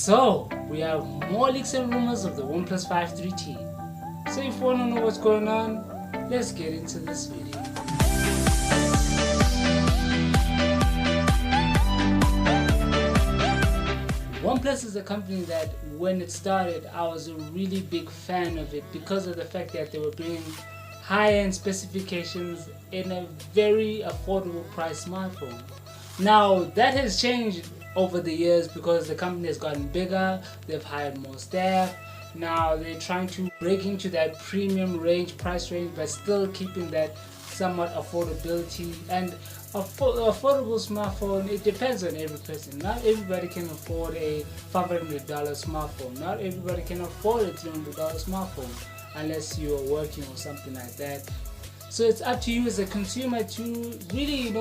So, we have more leaks and rumors of the Oneplus 5 3T. So if you want to know what's going on, let's get into this video. Oneplus is a company that when it started, I was a really big fan of it because of the fact that they were bringing high-end specifications in a very affordable price smartphone. Now that has changed over the years because the company has gotten bigger, they've hired more staff. Now they're trying to break into that premium range, price range, but still keeping that somewhat affordability. And affordable smartphone, it depends on every person. Not everybody can afford a $500 smartphone. Not everybody can afford a $300 smartphone unless you're working or something like that. So it's up to you as a consumer to really,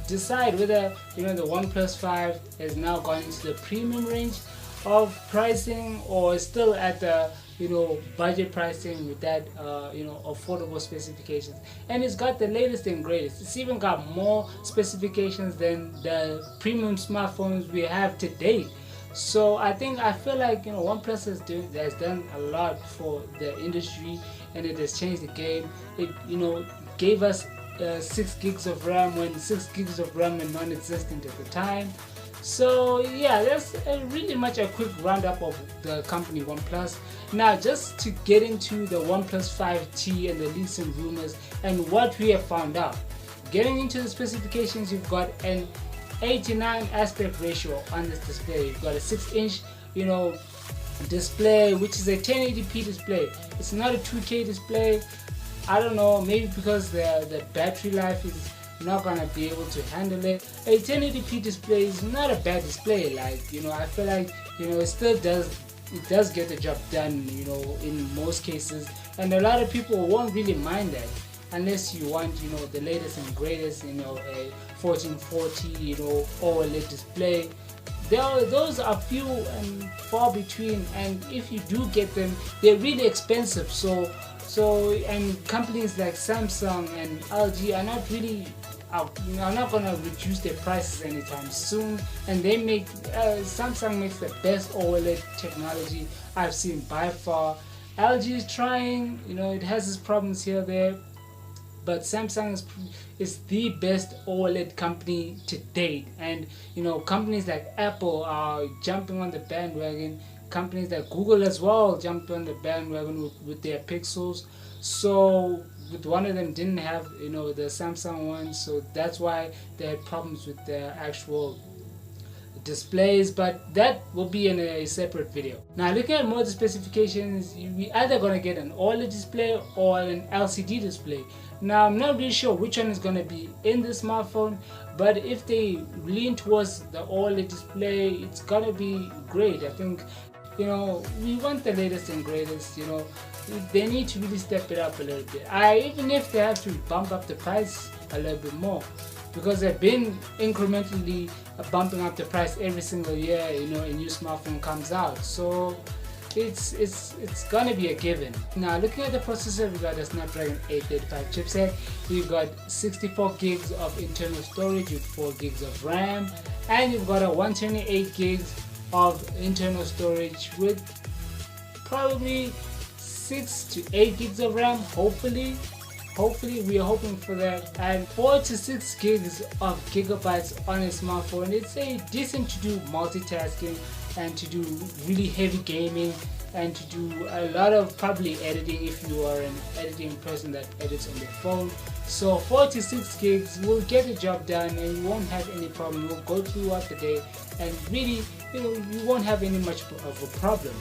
decide whether the Oneplus 5 has now gone into the premium range of pricing or is still at the budget pricing with that affordable specifications. And it's got the latest and greatest. It's even got more specifications than the premium smartphones we have today. So I feel like Oneplus has done a lot for the industry, and it has changed the game. It gave us 6 gigs of RAM when 6 gigs of RAM were non-existent at the time. So yeah, that's really much a quick roundup of the company OnePlus. Now just to get into the OnePlus 5T and the leaks and rumors and what we have found out. Getting into the specifications, you've got an 89 aspect ratio on this display. You've got a 6-inch display, which is a 1080p display. It's not a 2K display. I don't know, maybe because the battery life is not gonna be able to handle it. A 1080p display is not a bad display. I feel like it still does get the job done in most cases, and a lot of people won't really mind that unless you want the latest and greatest, a 1440 OLED display. Those are few and far between, and if you do get them, they're really expensive. And companies like Samsung and LG are not really are not gonna reduce their prices anytime soon, and they make Samsung makes the best OLED technology I've seen by far. LG is trying, it has its problems here there, but Samsung is the best OLED company to date. And companies like Apple are jumping on the bandwagon. Companies like Google as well jumped on the bandwagon with their Pixels. So with one of them didn't have the Samsung one, so that's why they had problems with their actual displays, but that will be in a separate video. Now looking at more of the specifications, we either gonna get an OLED display or an LCD display. Now I'm not really sure which one is gonna be in the smartphone, but if they lean towards the OLED display, it's gonna be great. I think we want the latest and greatest. They need to really step it up a little bit. Even if they have to bump up the price a little bit more, because they've been incrementally bumping up the price every single year. A new smartphone comes out, so it's gonna be a given. Now looking at the processor, we got a Snapdragon 835 chipset. We've got 64 gigs of internal storage with 4 gigs of RAM, and you've got a 128 gigs of internal storage with probably 6 to 8 gigs of RAM. Hopefully we are hoping for that, and 4 to 6 gigs of gigabytes on a smartphone. It's decent to do multitasking and to do really heavy gaming and to do a lot of probably editing if you are an editing person that edits on the phone. So 4 to 6 gigs will get the job done, and you won't have any problem. You'll go throughout the day and really you won't have any much of a problem.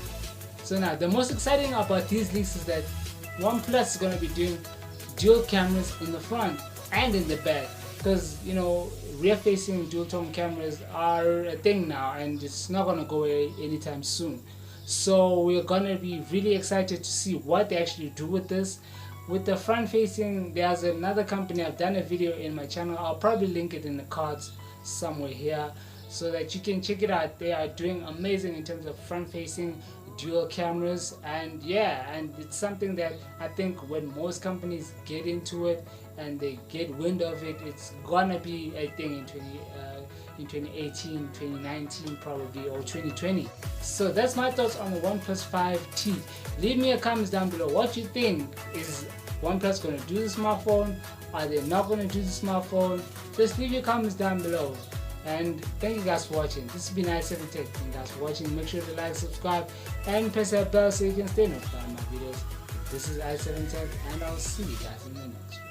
So now the most exciting about these leaks is that OnePlus is going to be doing dual cameras in the front and in the back, because rear facing dual tone cameras are a thing now, and it's not going to go away anytime soon. So we're going to be really excited to see what they actually do with this. With the front facing, there's another company. I've done a video in my channel. I'll probably link it in the cards somewhere here so that you can check it out. They are doing amazing in terms of front facing dual cameras, and it's something that I think when most companies get into it, and they get wind of it, it's gonna be a thing in 2018, 2019 probably, or 2020. So that's my thoughts on the OnePlus 5T. Leave me a comment down below what you think. Is OnePlus going to do the smartphone? Are they not going to do the smartphone? Just leave your comments down below. And thank you guys for watching. This has been i7 Tech. Thank you guys for watching. Make sure to like, subscribe, and press that bell so you can stay notified of my videos. This is i7 Tech, and I'll see you guys in the next one.